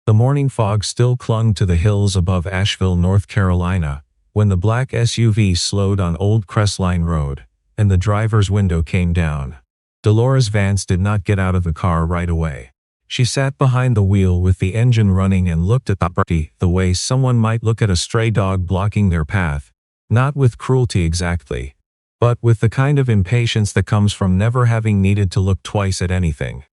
The morning fog still clung to the hills above Asheville, North Carolina, when the black SUV slowed on Old Crestline Road, and the driver's window came down. Dolores Vance did not get out of the car right away. She sat behind the wheel with the engine running and looked at the property the way someone might look at a stray dog blocking their path. Not with cruelty exactly, but with the kind of impatience that comes from never having needed to look twice at anything.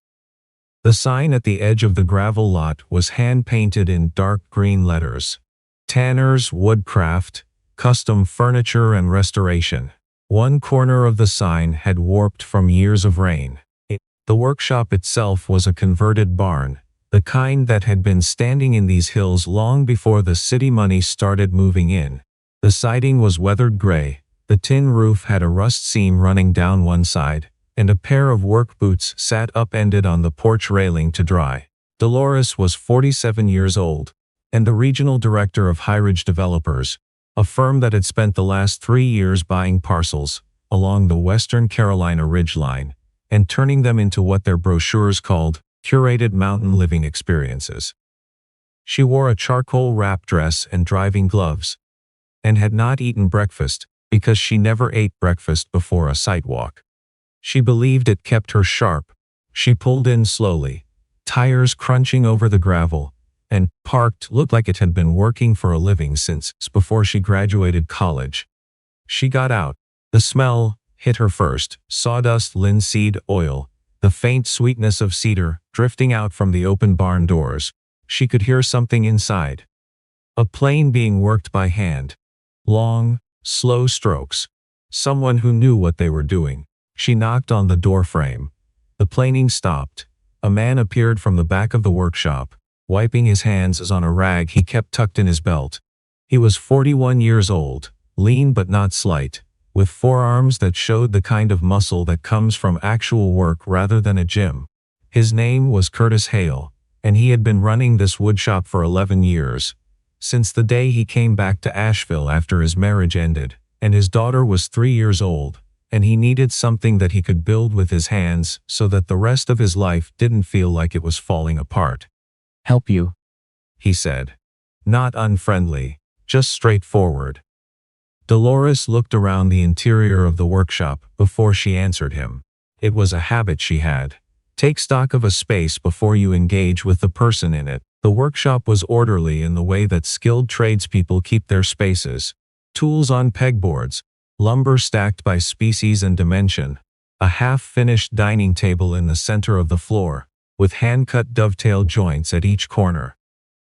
The sign at the edge of the gravel lot was hand-painted in dark green letters. Tanner's Woodcraft, Custom Furniture and Restoration. One corner of the sign had warped from years of rain. The workshop itself was a converted barn, the kind that had been standing in these hills long before the city money started moving in. The siding was weathered gray, the tin roof had a rust seam running down one side, and a pair of work boots sat upended on the porch railing to dry. Dolores was 47 years old, and the regional director of Heirloom Developers, a firm that had spent the last 3 years buying parcels along the Western Carolina ridgeline and turning them into what their brochures called curated mountain living experiences. She wore a charcoal wrap dress and driving gloves, and had not eaten breakfast because she never ate breakfast before a sidewalk. She believed it kept her sharp. She pulled in slowly, tires crunching over the gravel, and parked looked like it had been working for a living since before she graduated college. She got out. The smell hit her first, sawdust, linseed oil, the faint sweetness of cedar drifting out from the open barn doors. She could hear something inside. A plane being worked by hand. Long, slow strokes. Someone who knew what they were doing. She knocked on the door frame. The planing stopped. A man appeared from the back of the workshop, wiping his hands on a rag he kept tucked in his belt. He was 41 years old, lean but not slight, with forearms that showed the kind of muscle that comes from actual work rather than a gym. His name was Curtis Hale, and he had been running this woodshop for 11 years, since the day he came back to Asheville after his marriage ended, and his daughter was 3 years old, and he needed something that he could build with his hands so that the rest of his life didn't feel like it was falling apart. "Help you?" he said. Not unfriendly, just straightforward. Dolores looked around the interior of the workshop before she answered him. It was a habit she had. Take stock of a space before you engage with the person in it. The workshop was orderly in the way that skilled tradespeople keep their spaces. Tools on pegboards, lumber stacked by species and dimension, a half-finished dining table in the center of the floor, with hand-cut dovetail joints at each corner,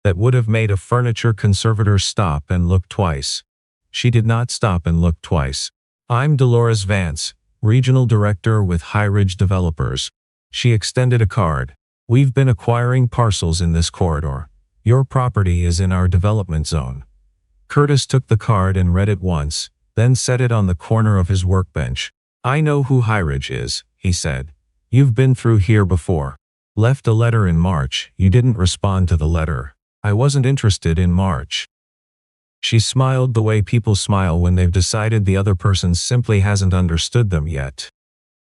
that would have made a furniture conservator stop and look twice. She did not stop and look twice. "I'm Dolores Vance, Regional Director with Heirloom Developers." She extended a card. "We've been acquiring parcels in this corridor. Your property is in our development zone." Curtis took the card and read it once, then set it on the corner of his workbench. "I know who Heirloom is," he said. "You've been through here before. Left a letter in March. You didn't respond to the letter. I wasn't interested in March." She smiled the way people smile when they've decided the other person simply hasn't understood them yet.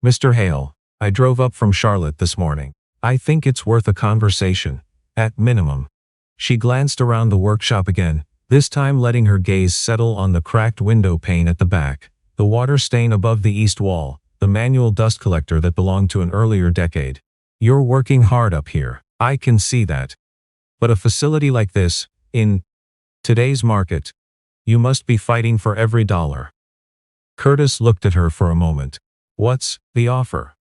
"Mr. Hale, I drove up from Charlotte this morning. I think it's worth a conversation, at minimum." She glanced around the workshop again, this time letting her gaze settle on the cracked window pane at the back, the water stain above the east wall, the manual dust collector that belonged to an earlier decade. "You're working hard up here. I can see that. But a facility like this, in today's market, you must be fighting for every dollar." Curtis looked at her for a moment. "What's the offer?"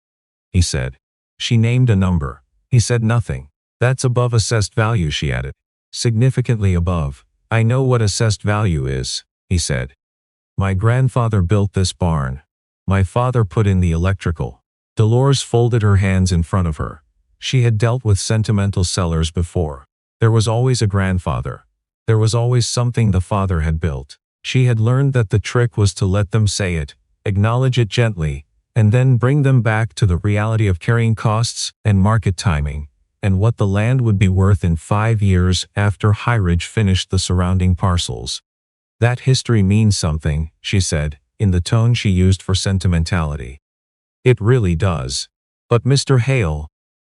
he said. She named a number. He said nothing. "That's above assessed value," she added. "Significantly above." "I know what assessed value is," he said. "My grandfather built this barn. My father put in the electrical." Dolores folded her hands in front of her. She had dealt with sentimental sellers before. There was always a grandfather. There was always something the father had built. She had learned that the trick was to let them say it, acknowledge it gently, and then bring them back to the reality of carrying costs and market timing, and what the land would be worth in 5 years after Heirloom finished the surrounding parcels. "That history means something," she said, in the tone she used for sentimentality. "It really does. But Mr. Hale,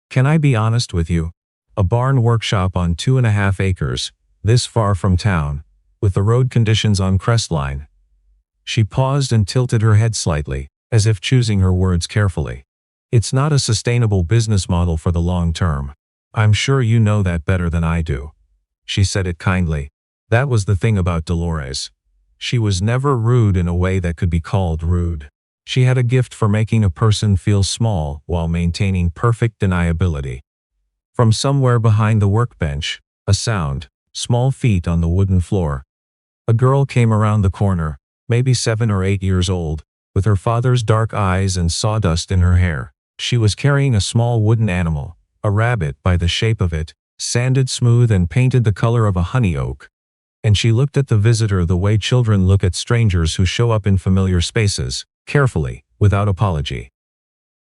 can I be honest with you? A barn workshop on 2.5 acres, this far from town, with the road conditions on Crestline. She paused and tilted her head slightly, as if choosing her words carefully. It's not a sustainable business model for the long term. I'm sure you know that better than I do. She said it kindly. That was the thing about Dolores. She was never rude in a way that could be called rude. She had a gift for making a person feel small while maintaining perfect deniability. From somewhere behind the workbench, a sound, small feet on the wooden floor. A girl came around the corner, maybe 7 or 8 years old, with her father's dark eyes and sawdust in her hair. She was carrying a small wooden animal, a rabbit by the shape of it, sanded smooth and painted the color of a honey oak. And she looked at the visitor the way children look at strangers who show up in familiar spaces, carefully, without apology.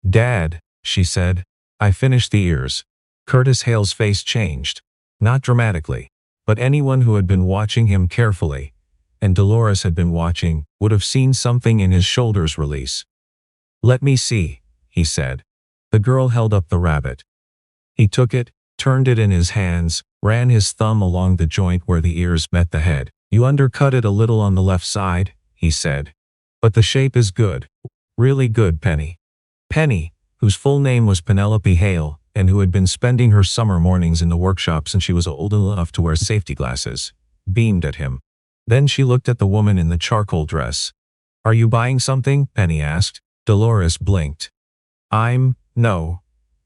"Dad," she said. "I finished the ears." Curtis Hale's face changed. Not dramatically, but anyone who had been watching him carefully, and Dolores had been watching, would have seen something in his shoulders release. "Let me see," he said. The girl held up the rabbit. He took it, turned it in his hands, ran his thumb along the joint where the ears met the head. "You undercut it a little on the left side," he said. "But the shape is good. Really good, Penny." Penny, whose full name was Penelope Hale, and who had been spending her summer mornings in the workshop since she was old enough to wear safety glasses, beamed at him. Then she looked at the woman in the charcoal dress. "Are you buying something?" Penny asked. Dolores blinked. No.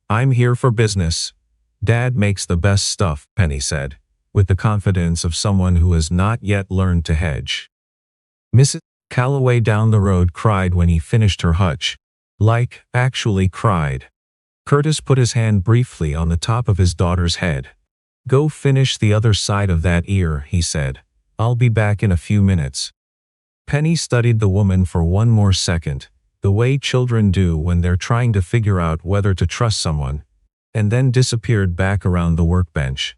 I'm here for business." "Dad makes the best stuff," Penny said, with the confidence of someone who has not yet learned to hedge. Mrs. Calloway down the road cried when he finished her hutch. Actually cried. Curtis put his hand briefly on the top of his daughter's head. "Go finish the other side of that ear," he said. "I'll be back in a few minutes." Penny studied the woman for one more second, the way children do when they're trying to figure out whether to trust someone, and then disappeared back around the workbench.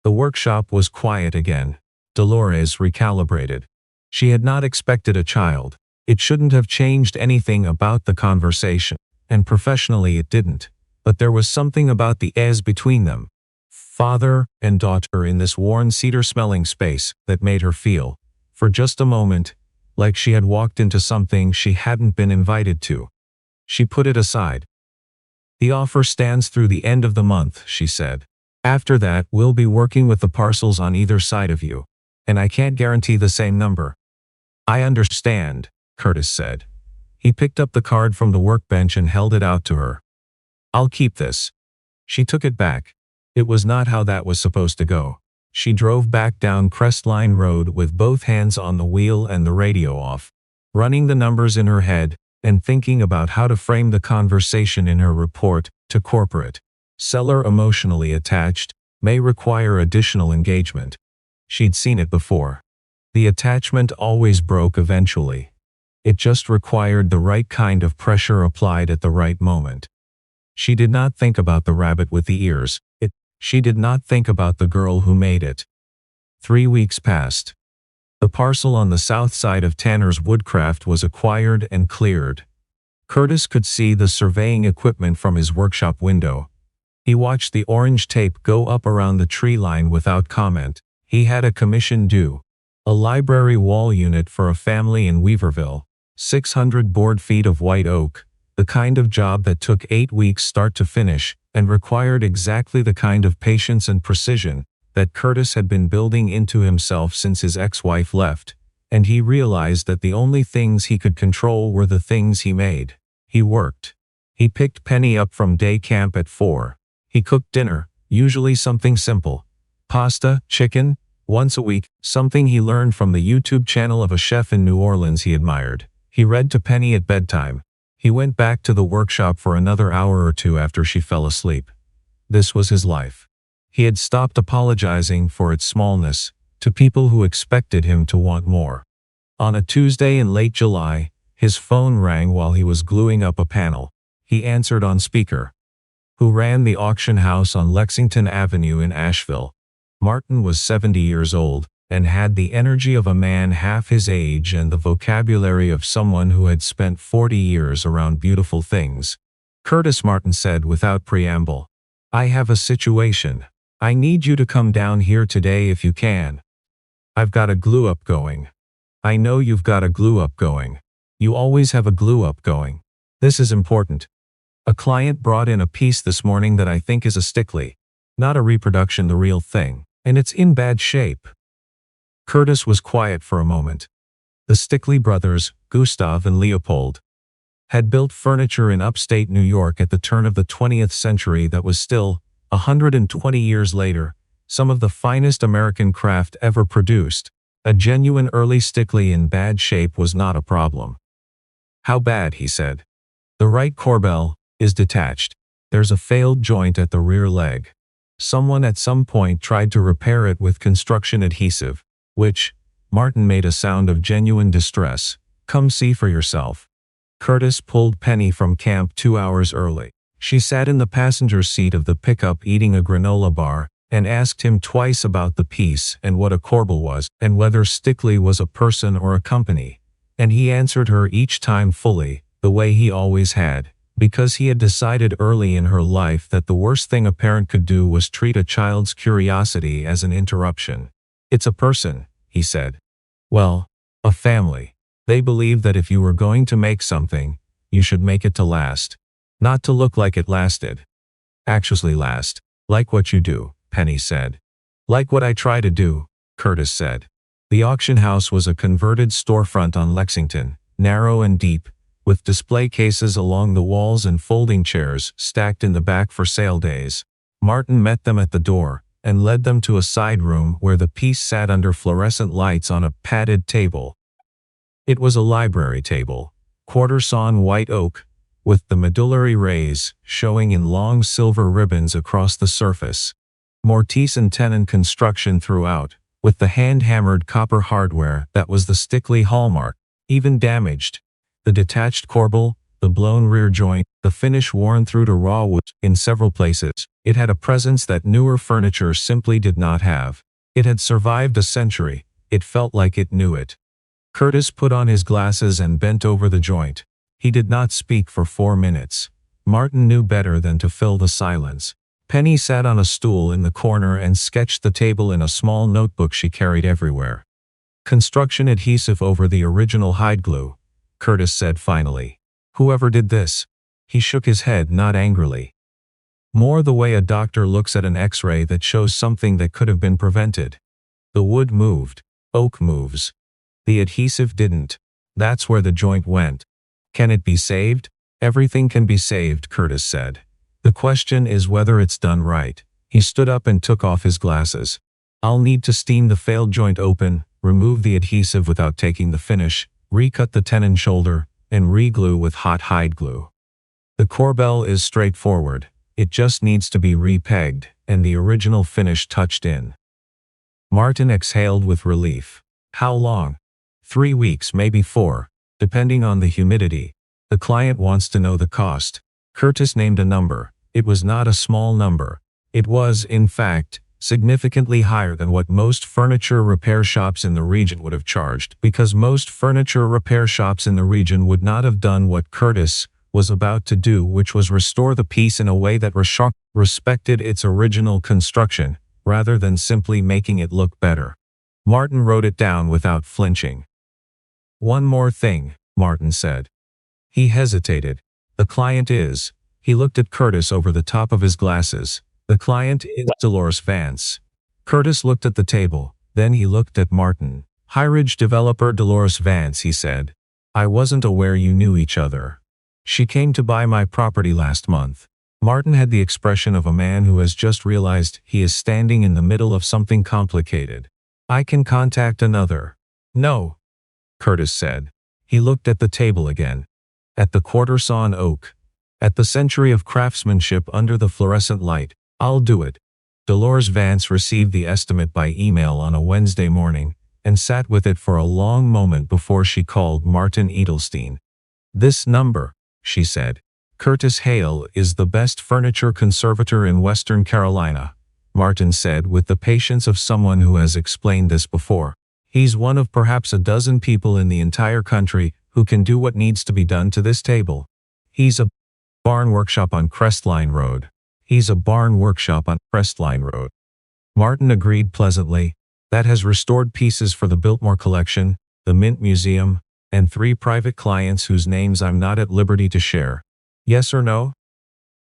The workshop was quiet again. Dolores recalibrated. She had not expected a child. It shouldn't have changed anything about the conversation, and professionally it didn't. But there was something about the airs between them, father and daughter in this worn cedar-smelling space, that made her feel, for just a moment, like she had walked into something she hadn't been invited to. She put it aside. "The offer stands through the end of the month," she said. "After that, we'll be working with the parcels on either side of you. And I can't guarantee the same number." "I understand," Curtis said. He picked up the card from the workbench and held it out to her. "I'll keep this." She took it back. It was not how that was supposed to go. She drove back down Crestline Road with both hands on the wheel and the radio off, running the numbers in her head, and thinking about how to frame the conversation in her report to corporate. Seller emotionally attached, may require additional engagement. She'd seen it before. The attachment always broke eventually. It just required the right kind of pressure applied at the right moment. She did not think about the rabbit with the ears. She did not think about the girl who made it. 3 weeks passed. The parcel on the south side of Tanner's Woodcraft was acquired and cleared. Curtis could see the surveying equipment from his workshop window. He watched the orange tape go up around the tree line without comment. He had a commission due. A library wall unit for a family in Weaverville. 600 board feet of white oak. The kind of job that took 8 weeks start to finish, and required exactly the kind of patience and precision that Curtis had been building into himself since his ex-wife left, and he realized that the only things he could control were the things he made. He worked. He picked Penny up from day camp at 4. He cooked dinner, usually something simple. Pasta, chicken, once a week, something he learned from the YouTube channel of a chef in New Orleans he admired. He read to Penny at bedtime. He went back to the workshop for another hour or two after she fell asleep. This was his life. He had stopped apologizing for its smallness to people who expected him to want more. On a Tuesday in late July, his phone rang while he was gluing up a panel. He answered on speaker. Who ran the auction house on Lexington Avenue in Asheville. Martin was 70 years old, and had the energy of a man half his age and the vocabulary of someone who had spent 40 years around beautiful things. "Curtis," Martin said without preamble. "I have a situation." I need you to come down here today if you can. I've got a glue-up going. I know you've got a glue-up going. You always have a glue-up going. This is important. A client brought in a piece this morning that I think is a Stickley. Not a reproduction, the real thing. And it's in bad shape. Curtis was quiet for a moment. The Stickley brothers, Gustav and Leopold, had built furniture in upstate New York at the turn of the 20th century that was still, 120 years later, some of the finest American craft ever produced. A genuine early Stickley in bad shape was not a problem. How bad, he said. The right corbel is detached. There's a failed joint at the rear leg. Someone at some point tried to repair it with construction adhesive, which, Martin made a sound of genuine distress. Come see for yourself. Curtis pulled Penny from camp 2 hours early. She sat in the passenger seat of the pickup eating a granola bar, and asked him twice about the piece and what a corbel was, and whether Stickley was a person or a company. And he answered her each time fully, the way he always had, because he had decided early in her life that the worst thing a parent could do was treat a child's curiosity as an interruption. It's a person, he said. Well, a family. They believe that if you were going to make something, you should make it to last. Not to look like it lasted. Actually last. Like what you do, Penny said. Like what I try to do, Curtis said. The auction house was a converted storefront on Lexington, narrow and deep, with display cases along the walls and folding chairs stacked in the back for sale days. Martin met them at the door, and led them to a side room where the piece sat under fluorescent lights on a padded table. It was a library table, quarter-sawn white oak, with the medullary rays showing in long silver ribbons across the surface. Mortise and tenon construction throughout, with the hand-hammered copper hardware that was the Stickley hallmark, even damaged. The detached corbel, the blown rear joint, the finish worn through to raw wood in several places. It had a presence that newer furniture simply did not have. It had survived a century. It felt like it knew it. Curtis put on his glasses and bent over the joint. He did not speak for 4 minutes. Martin knew better than to fill the silence. Penny sat on a stool in the corner and sketched the table in a small notebook she carried everywhere. Construction adhesive over the original hide glue, Curtis said finally. Whoever did this? He shook his head, not angrily. More the way a doctor looks at an X-ray that shows something that could have been prevented. The wood moved. Oak moves. The adhesive didn't. That's where the joint went. Can it be saved? Everything can be saved, Curtis said. The question is whether it's done right. He stood up and took off his glasses. I'll need to steam the failed joint open, remove the adhesive without taking the finish, recut the tenon shoulder, and re-glue with hot hide glue. The corbel is straightforward. It just needs to be re-pegged, and the original finish touched in. Martin exhaled with relief. How long? 3 weeks, maybe 4, depending on the humidity. The client wants to know the cost. Curtis named a number. It was not a small number. It was, in fact, significantly higher than what most furniture repair shops in the region would have charged, because most furniture repair shops in the region would not have done what Curtis was about to do, which was restore the piece in a way that respected its original construction, rather than simply making it look better. Martin wrote it down without flinching. One more thing, Martin said. He hesitated. The client is. He looked at Curtis over the top of his glasses. The client is Dolores Vance. Curtis looked at the table. Then he looked at Martin. High-Ridge developer Dolores Vance, he said. I wasn't aware you knew each other. She came to buy my property last month. Martin had the expression of a man who has just realized he is standing in the middle of something complicated. I can contact another. No, Curtis said. He looked at the table again. At the quarter-sawn oak. At the century of craftsmanship under the fluorescent light. I'll do it. Dolores Vance received the estimate by email on a Wednesday morning, and sat with it for a long moment before she called Martin Edelstein. This number, she said. Curtis Hale is the best furniture conservator in Western Carolina, Martin said with the patience of someone who has explained this before. He's one of perhaps a dozen people in the entire country who can do what needs to be done to this table. He's a barn workshop on Crestline Road. He's a barn workshop on Crestline Road. Martin agreed pleasantly. That has restored pieces for the Biltmore collection, the Mint Museum, and 3 private clients whose names I'm not at liberty to share. Yes or no?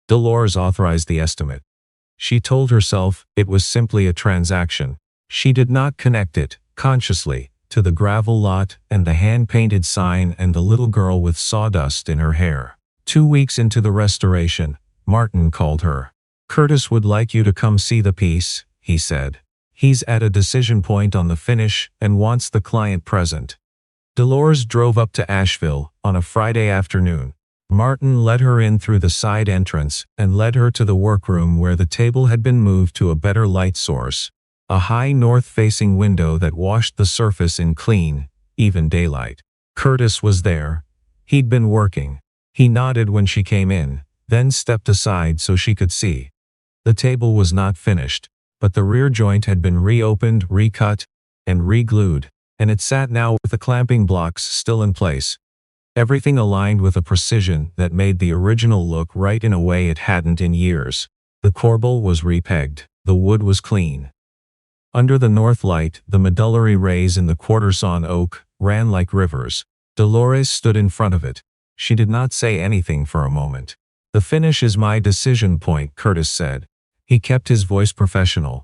Dolores authorized the estimate. She told herself it was simply a transaction. She did not connect it, consciously, to the gravel lot and the hand-painted sign and the little girl with sawdust in her hair. 2 weeks into the restoration, Martin called her. Curtis would like you to come see the piece, he said. He's at a decision point on the finish and wants the client present. Dolores drove up to Asheville on a Friday afternoon. Martin let her in through the side entrance and led her to the workroom where the table had been moved to a better light source. A high north-facing window that washed the surface in clean, even daylight. Curtis was there. He'd been working. He nodded when she came in, then stepped aside so she could see. The table was not finished, but the rear joint had been reopened, recut, and re-glued, and it sat now with the clamping blocks still in place. Everything aligned with a precision that made the original look right in a way it hadn't in years. The corbel was repegged. The wood was clean. Under the north light, the medullary rays in the quarter-sawn oak ran like rivers. Dolores stood in front of it. She did not say anything for a moment. The finish is my decision point, Curtis said. He kept his voice professional.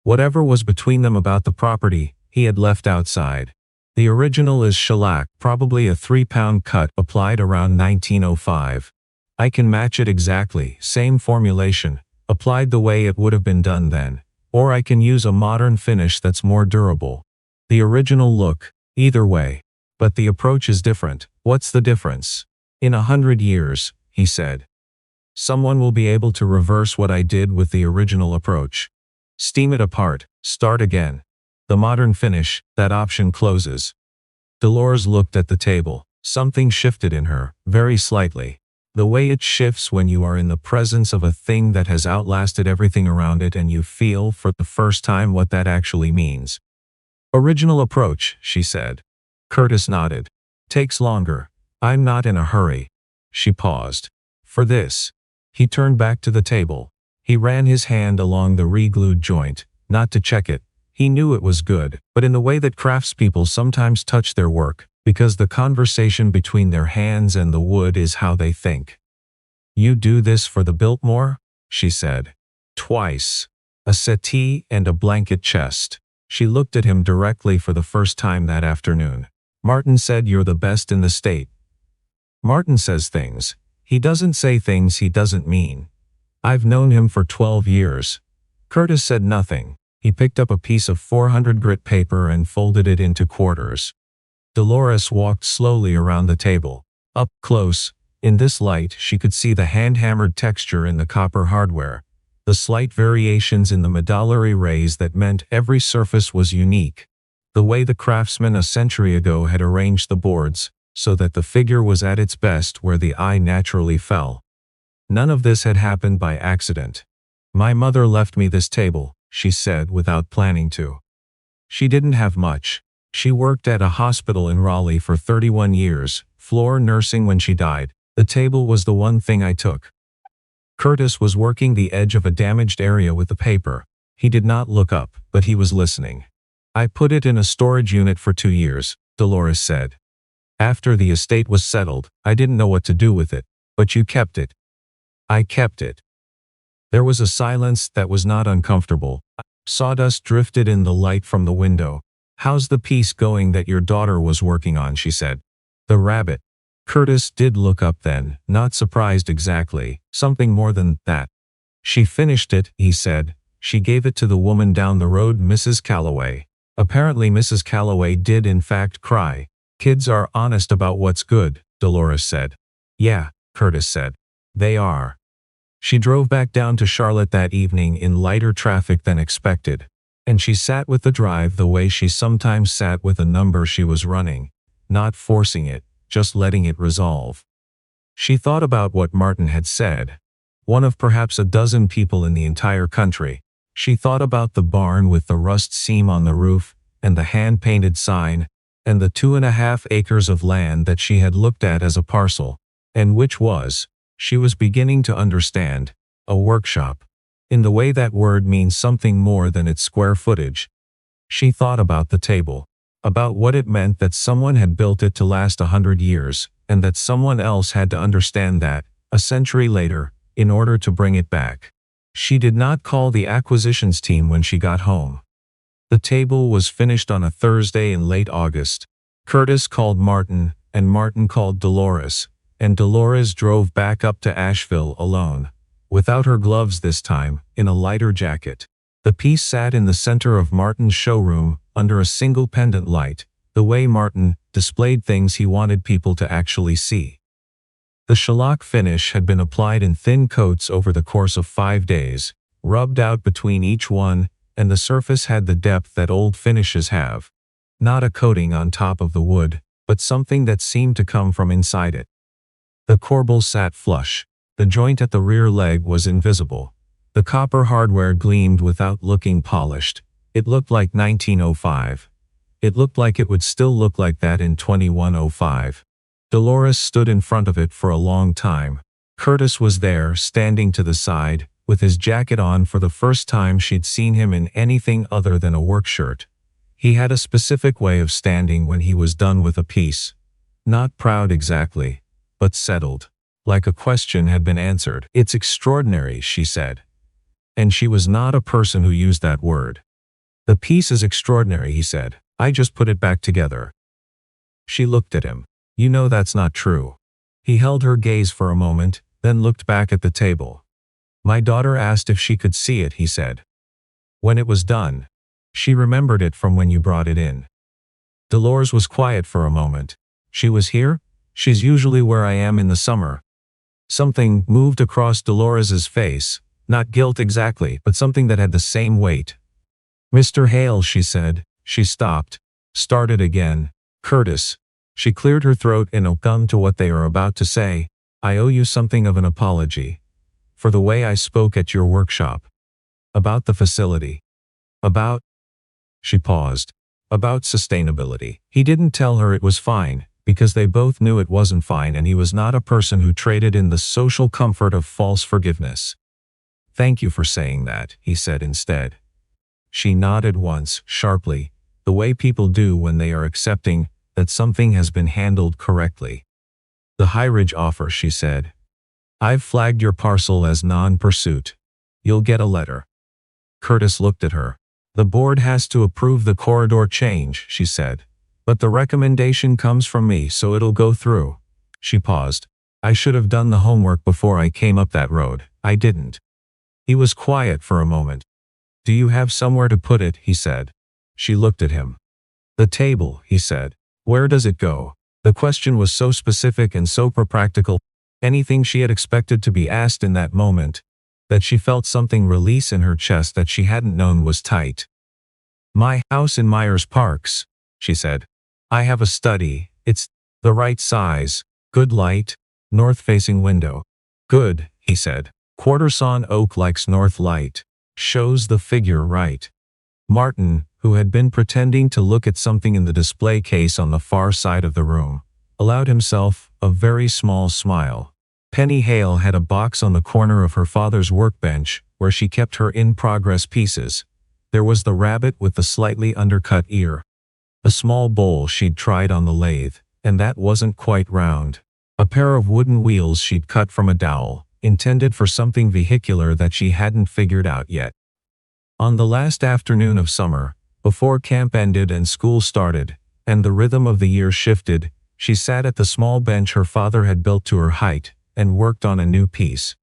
Whatever was between them about the property, he had left outside. The original is shellac, probably a 3-pound cut applied around 1905. I can match it exactly, same formulation, applied the way it would have been done then. Or I can use a modern finish that's more durable. The original look, either way. But the approach is different. What's the difference? In 100 years, he said, someone will be able to reverse what I did with the original approach. Steam it apart, start again. The modern finish, that option closes. Dolores looked at the table. Something shifted in her, very slightly. The way it shifts when you are in the presence of a thing that has outlasted everything around it and you feel for the first time what that actually means. Original approach, she said. Curtis nodded. Takes longer. I'm not in a hurry. She paused. For this. He turned back to the table. He ran his hand along the re-glued joint, not to check it. He knew it was good, but in the way that craftspeople sometimes touch their work, because the conversation between their hands and the wood is how they think. You do this for the Biltmore? She said. Twice. A settee and a blanket chest. She looked at him directly for the first time that afternoon. Martin said you're the best in the state. Martin says things. He doesn't say things he doesn't mean. I've known him for 12 years. Curtis said nothing. He picked up a piece of 400 grit paper and folded it into quarters. Dolores walked slowly around the table. Up close, in this light she could see the hand-hammered texture in the copper hardware, the slight variations in the medullary rays that meant every surface was unique, the way the craftsman a century ago had arranged the boards, so that the figure was at its best where the eye naturally fell. None of this had happened by accident. My mother left me this table, she said without planning to. She didn't have much. She worked at a hospital in Raleigh for 31 years, floor nursing when she died. The table was the one thing I took. Curtis was working the edge of a damaged area with the paper. He did not look up, but he was listening. I put it in a storage unit for 2 years, Dolores said. After the estate was settled, I didn't know what to do with it, but you kept it. I kept it. There was a silence that was not uncomfortable. Sawdust drifted in the light from the window. How's the piece going that your daughter was working on, she said. The rabbit. Curtis did look up then, not surprised exactly, something more than that. She finished it, he said. She gave it to the woman down the road, Mrs. Calloway. Apparently Mrs. Calloway did in fact cry. Kids are honest about what's good, Dolores said. Yeah, Curtis said. They are. She drove back down to Charlotte that evening in lighter traffic than expected. And she sat with the drive the way she sometimes sat with a number she was running, not forcing it, just letting it resolve. She thought about what Martin had said. One of perhaps a dozen people in the entire country. She thought about the barn with the rust seam on the roof, and the hand-painted sign, and the 2.5 acres of land that she had looked at as a parcel, and which was, she was beginning to understand, a workshop. in the way that word means something more than its square footage. She thought about the table, about what it meant that someone had built it to last 100 years, and that someone else had to understand that, a century later, in order to bring it back. She did not call the acquisitions team when she got home. The table was finished on a Thursday in late August. Curtis called Martin, and Martin called Dolores, and Dolores drove back up to Asheville alone, without her gloves this time, in a lighter jacket. The piece sat in the center of Martin's showroom, under a single pendant light, the way Martin displayed things he wanted people to actually see. The shellac finish had been applied in thin coats over the course of 5 days, rubbed out between each one, and the surface had the depth that old finishes have. Not a coating on top of the wood, but something that seemed to come from inside it. The corbel sat flush. The joint at the rear leg was invisible. The copper hardware gleamed without looking polished. It looked like 1905. It looked like it would still look like that in 2105. Dolores stood in front of it for a long time. Curtis was there, standing to the side, with his jacket on for the first time she'd seen him in anything other than a work shirt. He had a specific way of standing when he was done with a piece. Not proud exactly, but settled. Like a question had been answered. "It's extraordinary," she said. And she was not a person who used that word. "The piece is extraordinary," he said. "I just put it back together." She looked at him. "You know that's not true." He held her gaze for a moment, then looked back at the table. "My daughter asked if she could see it," he said. "When it was done. She remembered it from when you brought it in." Dolores was quiet for a moment. "She was here? She's usually where I am in the summer." Something moved across Dolores's face, not guilt exactly, but something that had the same weight. "Mr. Hale," she said. She stopped, started again. "Curtis." She cleared her throat and come to what they were about to say. "I owe you something of an apology. For the way I spoke at your workshop. About the facility. About—" She paused. "About sustainability." He didn't tell her it was fine, because they both knew it wasn't fine, and he was not a person who traded in the social comfort of false forgiveness. "Thank you for saying that," he said instead. She nodded once, sharply, the way people do when they are accepting that something has been handled correctly. "The High Ridge offer," she said. "I've flagged your parcel as non-pursuit. You'll get a letter." Curtis looked at her. "The board has to approve the corridor change," she said. "But the recommendation comes from me, so it'll go through." She paused. "I should have done the homework before I came up that road. I didn't." He was quiet for a moment. "Do you have somewhere to put it?" he said. She looked at him. "The table," he said. "Where does it go?" The question was so specific and so practical, anything she had expected to be asked in that moment, that she felt something release in her chest that she hadn't known was tight. "My house in Myers Parks," she said. "I have a study. It's the right size, good light, north-facing window." "Good," he said. "Quartersawn oak likes north light. Shows the figure right." Martin, who had been pretending to look at something in the display case on the far side of the room, allowed himself a very small smile. Penny Hale had a box on the corner of her father's workbench where she kept her in-progress pieces. There was the rabbit with the slightly undercut ear. A small bowl she'd tried on the lathe, and that wasn't quite round. A pair of wooden wheels she'd cut from a dowel, intended for something vehicular that she hadn't figured out yet. On the last afternoon of summer, before camp ended and school started, and the rhythm of the year shifted, she sat at the small bench her father had built to her height, and worked on a new piece.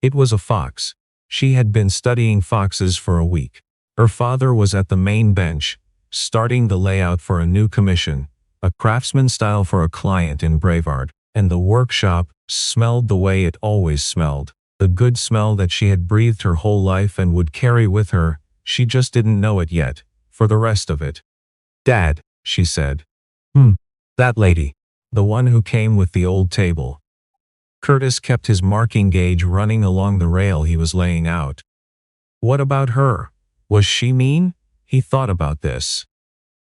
It was a fox. She had been studying foxes for a week. Her father was at the main bench, starting the layout for a new commission, a craftsman style for a client in Brevard, and the workshop smelled the way it always smelled, the good smell that she had breathed her whole life and would carry with her. She just didn't know it yet, for the rest of it. "Dad," she said. That lady. The one who came with the old table." Curtis kept his marking gauge running along the rail he was laying out. "What about her? Was she mean?" He thought about this.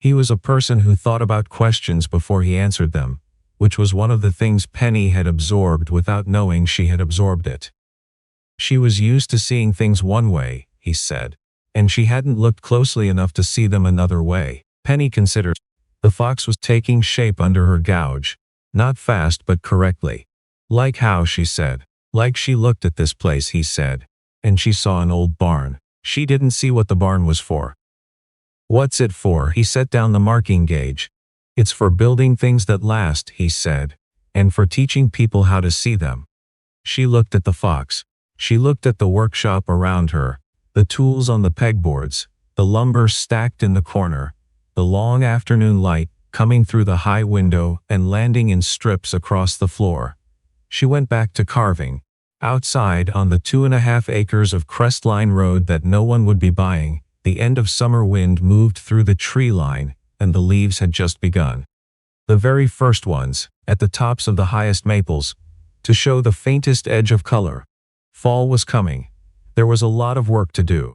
He was a person who thought about questions before he answered them, which was one of the things Penny had absorbed without knowing she had absorbed it. She was used to seeing things one way, he said, and she hadn't looked closely enough to see them another way. Penny considered. The fox was taking shape under her gouge. Not fast but correctly. Like how, she said. Like she looked at this place, he said. And she saw an old barn. She didn't see what the barn was for. What's it for? He set down the marking gauge. It's for building things that last, he said. And for teaching people how to see them. She looked at the fox. She looked at the workshop around her. The tools on the pegboards. The lumber stacked in the corner. The long afternoon light coming through the high window and landing in strips across the floor. She went back to carving. Outside on the 2.5 acres of Crestline Road that no one would be buying, the end of summer wind moved through the tree line, and the leaves had just begun. The very first ones, at the tops of the highest maples, to show the faintest edge of color. Fall was coming. There was a lot of work to do.